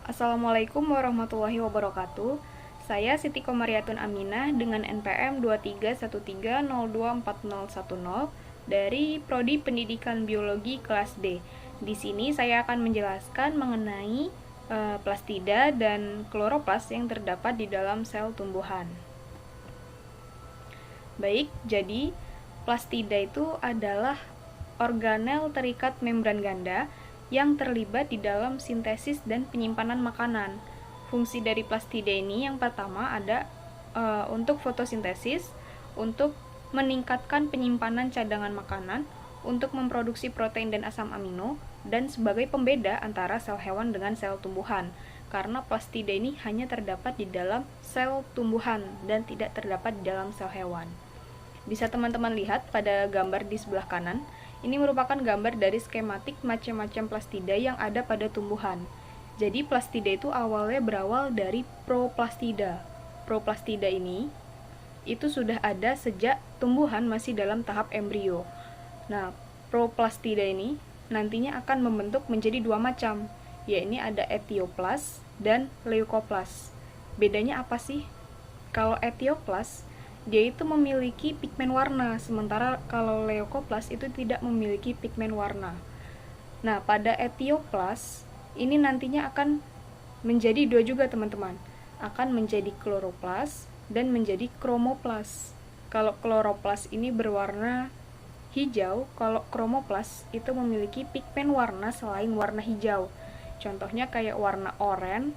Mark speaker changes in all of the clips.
Speaker 1: Assalamualaikum warahmatullahi wabarakatuh. Saya Siti Komariatun Aminah dengan NPM 23130240010 dari Prodi Pendidikan Biologi kelas D. Di sini saya akan menjelaskan mengenai plastida dan kloroplas yang terdapat di dalam sel tumbuhan. Baik, jadi plastida itu adalah organel terikat membran ganda yang terlibat di dalam sintesis dan penyimpanan makanan. Fungsi dari plastida ini yang pertama ada untuk fotosintesis, untuk meningkatkan penyimpanan cadangan makanan, untuk memproduksi protein dan asam amino, dan sebagai pembeda antara sel hewan dengan sel tumbuhan. Karena plastida ini hanya terdapat di dalam sel tumbuhan dan tidak terdapat di dalam sel hewan. Bisa teman-teman lihat pada gambar di sebelah kanan. Ini merupakan gambar dari skematik macam-macam plastida yang ada pada tumbuhan. Jadi plastida itu awalnya berawal dari proplastida. Proplastida ini itu sudah ada sejak tumbuhan masih dalam tahap embrio. Nah, proplastida ini nantinya akan membentuk menjadi dua macam, yaitu ada etioplas dan leukoplas. Bedanya apa sih? Kalau etioplas dia itu memiliki pigmen warna, sementara kalau leukoplas itu tidak memiliki pigmen warna. Nah, pada etioplas ini nantinya akan menjadi dua juga teman-teman, akan menjadi kloroplas dan menjadi kromoplas. Kalau kloroplas ini berwarna hijau, kalau kromoplas itu memiliki pigmen warna selain warna hijau. Contohnya kayak warna oranye.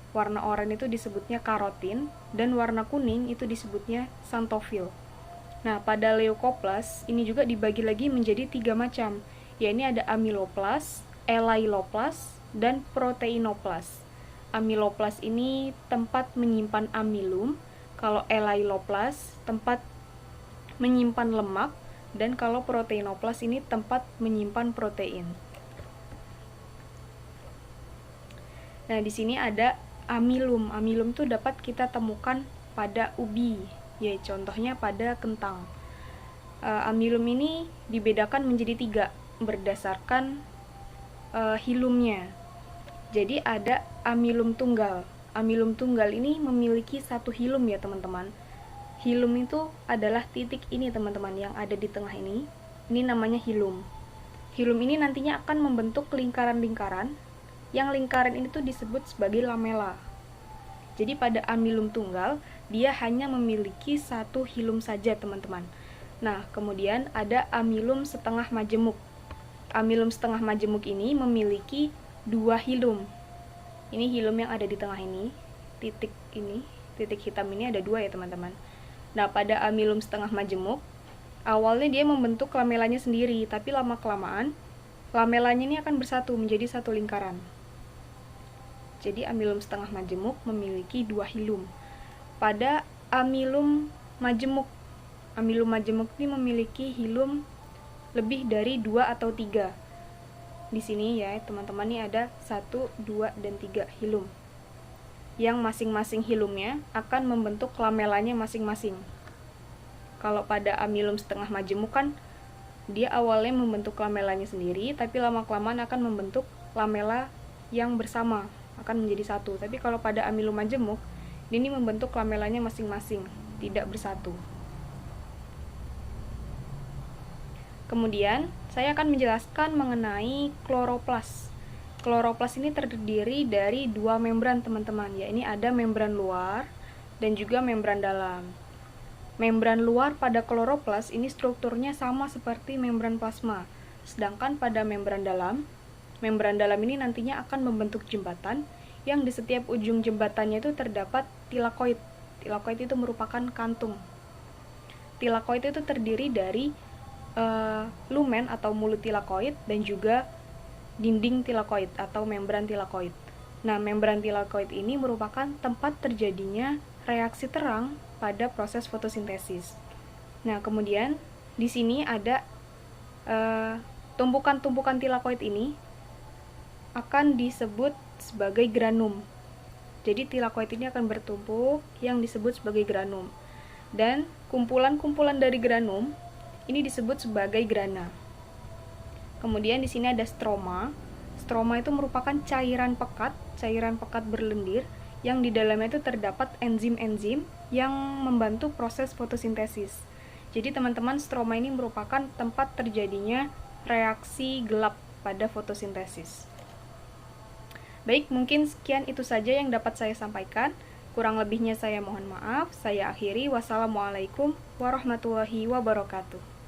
Speaker 1: Warna oranye itu disebutnya karotin, dan warna kuning itu disebutnya xanthofil. Nah, pada leukoplas ini juga dibagi lagi menjadi tiga macam, yaitu ada amiloplas, elailoplas, dan proteinoplas. Amiloplas ini tempat menyimpan amilum, kalau elailoplas tempat menyimpan lemak, dan kalau proteinoplas ini tempat menyimpan protein. Nah, di sini ada amilum. Amilum itu dapat kita temukan pada ubi, ya contohnya pada kentang. Amilum ini dibedakan menjadi tiga berdasarkan hilumnya. Jadi ada amilum tunggal. Amilum tunggal ini memiliki satu hilum ya teman-teman. Hilum itu adalah titik ini teman-teman yang ada di tengah ini. Ini namanya hilum. Hilum ini nantinya akan membentuk lingkaran-lingkaran, yang lingkaran ini tuh disebut sebagai lamela. Jadi pada amilum tunggal dia hanya memiliki satu hilum saja teman-teman. Nah, kemudian ada amilum setengah majemuk. Amilum setengah majemuk ini memiliki dua hilum. Ini hilum yang ada di tengah ini, titik hitam ini ada dua ya teman-teman. Nah, pada amilum setengah majemuk awalnya dia membentuk lamelanya sendiri, tapi lama-kelamaan lamelanya ini akan bersatu menjadi satu lingkaran. Jadi amilum setengah majemuk memiliki dua hilum. Pada amilum majemuk ini memiliki hilum lebih dari 2 atau 3. Di sini ya teman-teman, ini ada 1, 2, dan 3 hilum, yang masing-masing hilumnya akan membentuk lamelanya masing-masing. Kalau pada amilum setengah majemuk kan dia awalnya membentuk lamelanya sendiri, tapi lama-kelamaan akan membentuk lamela yang bersama, akan menjadi satu. Tapi kalau pada amilum majemuk ini membentuk lamelanya masing-masing, tidak bersatu. Kemudian saya akan menjelaskan mengenai kloroplas. Kloroplas ini terdiri dari dua membran teman-teman, yaitu ada membran luar dan juga membran dalam. Membran luar pada kloroplas ini strukturnya sama seperti membran plasma, sedangkan pada membran dalam ini nantinya akan membentuk jembatan, yang di setiap ujung jembatannya itu terdapat tilakoid. Tilakoid itu merupakan kantung. Tilakoid itu terdiri dari lumen atau mulut tilakoid dan juga dinding tilakoid atau membran tilakoid. Nah, membran tilakoid ini merupakan tempat terjadinya reaksi terang pada proses fotosintesis. Nah, kemudian di sini ada tumpukan-tumpukan tilakoid ini akan disebut sebagai granum. Jadi tilakoid ini akan bertumpuk yang disebut sebagai granum. Dan kumpulan-kumpulan dari granum ini disebut sebagai grana. Kemudian di sini ada stroma. stroma itu merupakan cairan pekat berlendir yang di dalamnya itu terdapat enzim-enzim yang membantu proses fotosintesis. Jadi teman-teman, stroma ini merupakan tempat terjadinya reaksi gelap pada fotosintesis. Baik, mungkin sekian itu saja yang dapat saya sampaikan. Kurang lebihnya saya mohon maaf. Saya akhiri. Wassalamualaikum warahmatullahi wabarakatuh.